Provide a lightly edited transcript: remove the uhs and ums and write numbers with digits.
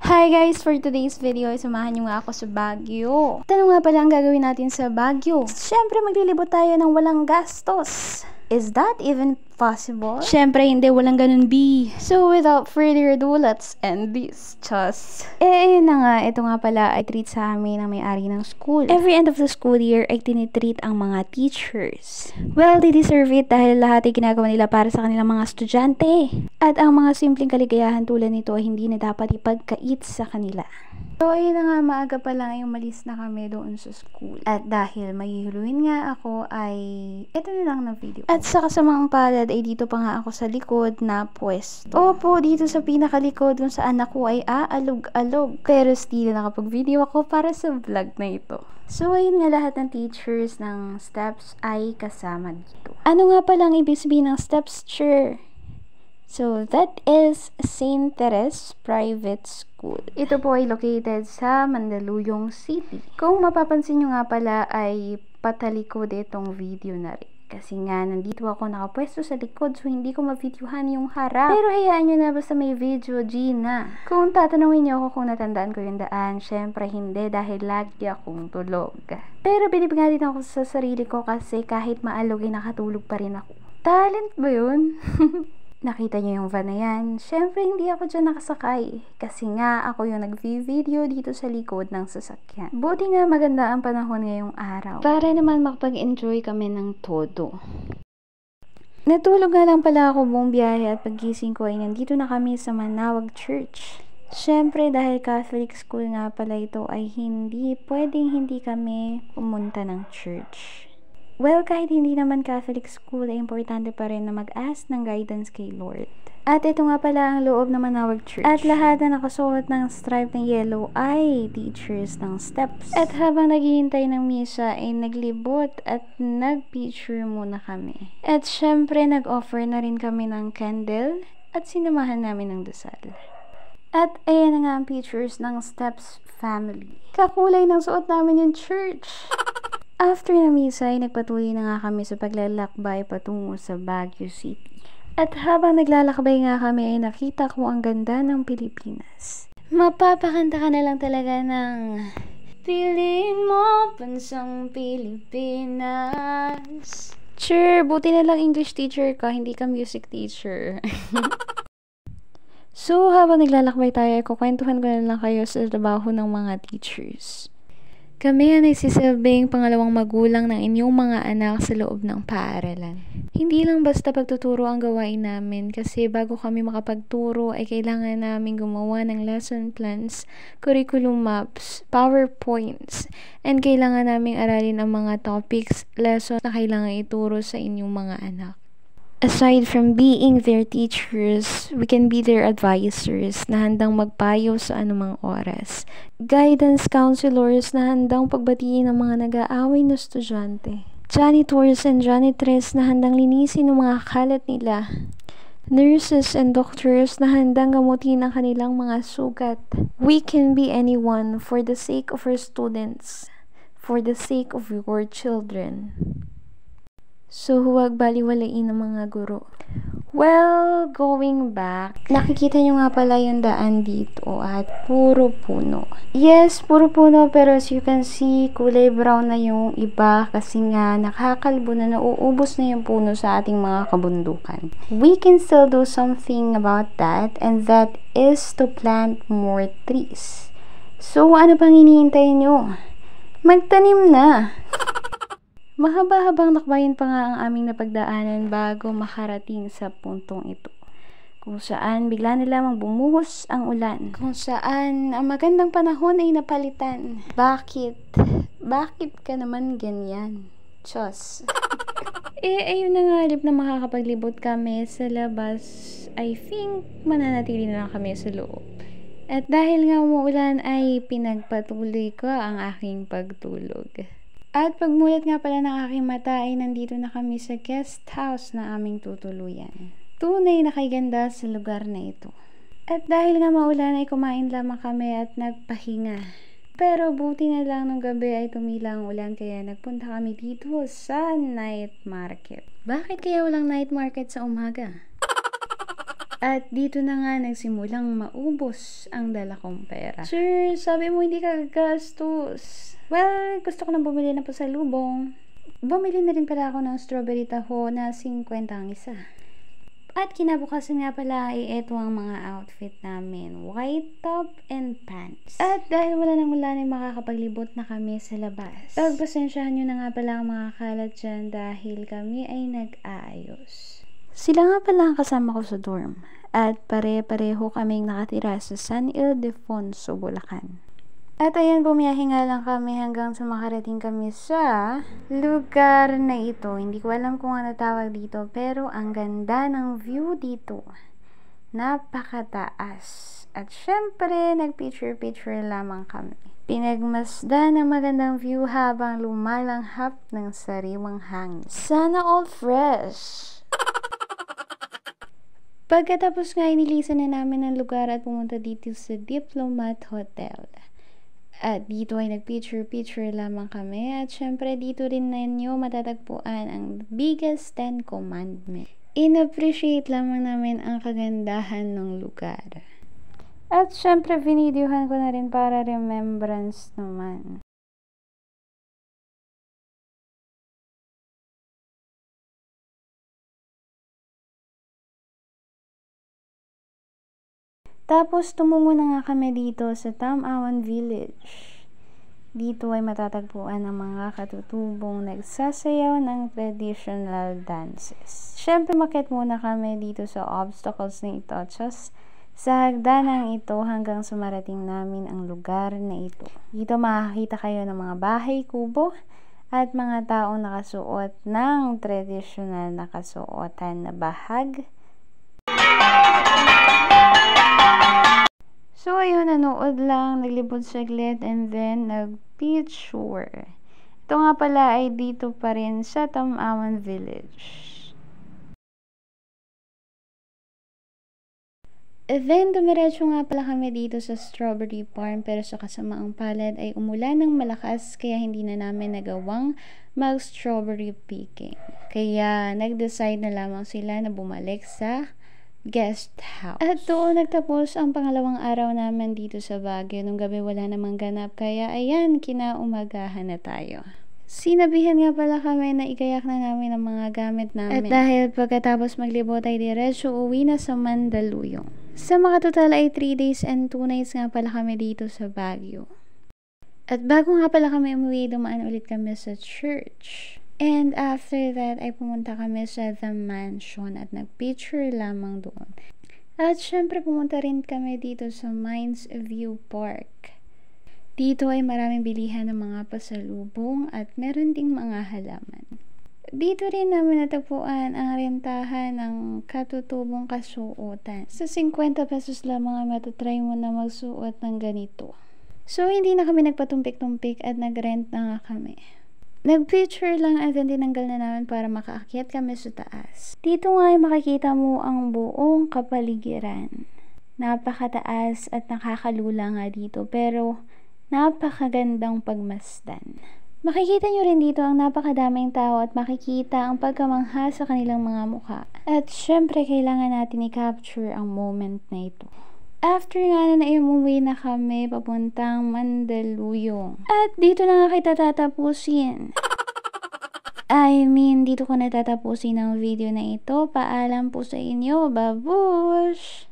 Hi guys! For today's video ay samahan nyo nga ako sa Baguio. Tanong nga pala ang gagawin natin sa Baguio. Siyempre maglilibot tayo ng walang gastos. Is that even possible? Siyempre hindi, walang ganun B. So without further ado, let's end this. Chos. Ayun na nga, ito nga pala ay treat sa amin ng may-ari ng school. Every end of the school year ay tinitreat ang mga teachers. Well, they deserve it dahil lahat ay ginagawa nila para sa kanilang mga estudyante. At ang mga simpleng kaligayahan tulad nito ay hindi na dapat ipagkait sa kanila. So, ayun na nga, maaga pa lang ay umalis na kami doon sa school. At dahil mahihuluin nga ako ay ito na lang na video. At sa kasamang palad ay dito pa nga ako sa likod na pwesto. Opo, dito sa pinakalikod kung saan ako ay aalog-alog. Pero still nakapag-video ako para sa vlog na ito. So, ayun nga, lahat ng teachers ng steps ay kasama dito. Ano nga palang ibig sabihin ng steps, teacher? So, that is St. Teres Private School. Ito po ay located sa Mandaluyong City. Kung mapapansin nyo nga pala ay patalikod itong video na rin. Kasi nga, nandito ako nakapwesto sa likod so hindi ko ma-videohan yung harap. Pero hayaan nyo na basta may video, Gina. Kung tatanungin nyo ako kung natandaan ko yung daan, syempre hindi dahil lagi akong tulog. Pero binibigyan din ako sa sarili ko kasi kahit maalog ay nakatulog pa rin ako. Talent ba yun? Nakita niyo yung van na yan. Siyempre, hindi ako dyan nakasakay. Kasi nga, ako yung nag-video dito sa likod ng sasakyan. Buti nga maganda ang panahon ngayong araw. Para naman makapag-enjoy kami ng todo. Natulog nga lang pala ako buong biyahe at paggising ko ay nandito na kami sa Manawag Church. Siyempre, dahil Catholic school nga pala ito ay pwedeng hindi kami pumunta ng church. Well, kahit hindi naman Catholic school, ay importante pa rin na mag-ask ng guidance kay Lord. At ito nga pala ang loob ng Manawag Church. At lahat na nakasuot ng stripe na yellow ay teachers ng steps. At habang naghihintay ng misa ay naglibot at nag-picture muna kami. At syempre nag-offer na rin kami ng candle at sinamahan namin ng dasal. At ayan na nga ang pictures ng steps family. Kakulay ng suot namin yung church. After na misa ay nagpatuloy na nga kami sa paglalakbay patungo sa Baguio City. At habang naglalakbay nga kami ay nakita ko ang ganda ng Pilipinas. Mapapakanta ka na lang talaga ng Piliin mo, bansang Pilipinas. Sure, buti na lang English teacher ka, hindi ka music teacher. So, habang naglalakbay tayo, kukwentuhan ko na lang kayo sa trabaho ng mga teachers. Kami ang nagsisilbing pangalawang magulang ng inyong mga anak sa loob ng paaralan. Hindi lang basta pagtuturo ang gawain namin kasi bago kami makapagturo ay kailangan namin gumawa ng lesson plans, curriculum maps, PowerPoints, and kailangan naming aralin ang mga topics, lessons na kailangan ituro sa inyong mga anak. Aside from being their teachers, we can be their advisors na handang magpayo sa anumang oras. Guidance counselors na handang pagbatiin ang mga nag-aaway na estudyante. Janitors and janitress na handang linisin ang mga kalat nila. Nurses and doctors na handang gamutin ang kanilang mga sugat. We can be anyone for the sake of our students, for the sake of your children. So, huwag baliwalain ng mga guro. Well, going back, nakikita nyo nga pala yung daan dito at puro puno. Yes, puro puno pero as you can see, kulay brown na yung iba kasi nga nakakalbo na nauubos na yung puno sa ating mga kabundukan. We can still do something about that and that is to plant more trees. So, ano pang hinihintay nyo? Magtanim na! Mahaba-habang lakbayin pa nga ang aming napagdaanan bago makarating sa puntong ito. Kung saan bigla na lamang bumuhos ang ulan. Kung saan ang magandang panahon ay napalitan. Bakit? Bakit ka naman ganyan? Diyos. Ayun na nga, halip na makakapaglibot kami sa labas, I think mananatili na lang kami sa loob. At dahil nga umuulan ay pinagpatuloy ko ang aking pagtulog. At pagmulat nga pala ng aking mata ay nandito na kami sa guest house na aming tutuluyan. Tunay na kaganda sa lugar na ito. At dahil nga maulan ay kumain lamang kami at nagpahinga. Pero buti na lang nung gabi ay tumila ang ulan kaya nagpunta kami dito sa night market. Bakit kaya walang night market sa umaga? At dito na nga nagsimulang maubos ang dala kong pera. Sir, sabi mo hindi ka gagastos. Well, gusto ko nang bumili na po sa lubong. Bumili na rin pala ako ng strawberry taho na 50 ang isa. At kinabukasan nga pala ay ito ang mga outfit namin. White top and pants. At dahil wala nang ulan ay makakapaglibot na kami sa labas. Pagpasensyahan nyo na nga pala ang mga kalat dyan dahil kami ay nag-aayos. Sila nga pala ang kasama ko sa dorm. At pare-pareho kaming nakatira sa San Ildefonso, Bulacan. At ayan, bumiyahe nga lang kami hanggang sa makarating kami sa lugar na ito. Hindi ko alam kung ano tawag dito, pero ang ganda ng view dito. Napakataas. At syempre, nag-picture-picture lamang kami. Pinagmasdan ng magandang view habang lumalanghap ng sariwang hangin. Sana all fresh! Pagkatapos nga, inilisan na namin ang lugar at pumunta dito sa Diplomat Hotel. At dito ay nag-picture-picture lamang kami. At syempre dito rin ninyo matatagpuan ang biggest 10 commandment. In-appreciate lamang namin ang kagandahan ng lugar. At syempre vinidyohan ko na rin para remembrance naman. Tapos, tumungo na nga kami dito sa Tamawan Village. Dito ay matatagpuan ang mga katutubong nagsasayaw ng traditional dances. Siyempre, makit muna kami dito sa obstacles na ito. Just sa hagdanang ito hanggang sumarating namin ang lugar na ito. Dito makakita kayo ng mga bahay kubo at mga taong nakasuot ng traditional na kasuotan na bahag. So, ayun, nanood lang, naglibot saglit, and then nag-picture. Ito nga pala ay dito pa rin sa Tamawan Village. And then, dumiretso nga pala kami dito sa strawberry farm, pero sa kasamaang palad ay umulan ng malakas, kaya hindi na namin nagawang mag-strawberry picking. Kaya, nag-decide na lamang sila na bumalik sa guest house. At doon nagtapos ang pangalawang araw namin dito sa Baguio. Nung gabi wala namang ganap, kaya ayan, kinaumagahan na tayo. Sinabihan nga pala kami na igayak na namin ang mga gamit namin. At dahil pagkatapos maglibot ay diretso uwi na sa Mandaluyong. Sa mga total ay 3 days and 2 nights nga pala kami dito sa Baguio. At bago nga pala kami umuwi, dumaan ulit kami sa church. And after that, ay pumunta kami sa The Mansion at nag-picture lamang doon. At syempre, pumunta rin kami dito sa Mines View Park. Dito ay maraming bilihan ng mga pasalubong at meron ding mga halaman. Dito rin namin natagpuan ang rentahan ng katutubong kasuotan. Sa 50 pesos lamang ay matatry mo na magsuot ng ganito. So, hindi na kami nagpatumpik-tumpik at nag-rent na nga kami. Nag-picture lang at tinanggal na namin para makaakyat kami sa taas. Dito nga ay makikita mo ang buong kapaligiran. Napakataas at nakakalula nga dito, pero napakagandang pagmasdan. Makikita nyo rin dito ang napakadaming tao at makikita ang pagkamangha sa kanilang mga mukha. At syempre kailangan natin i-capture ang moment na ito. After nga na umuwi na kami papuntang Mandaluyong. At dito na nga kita tatapusin. Dito ko na tatapusin ang video na ito. Paalam po sa inyo. Babush!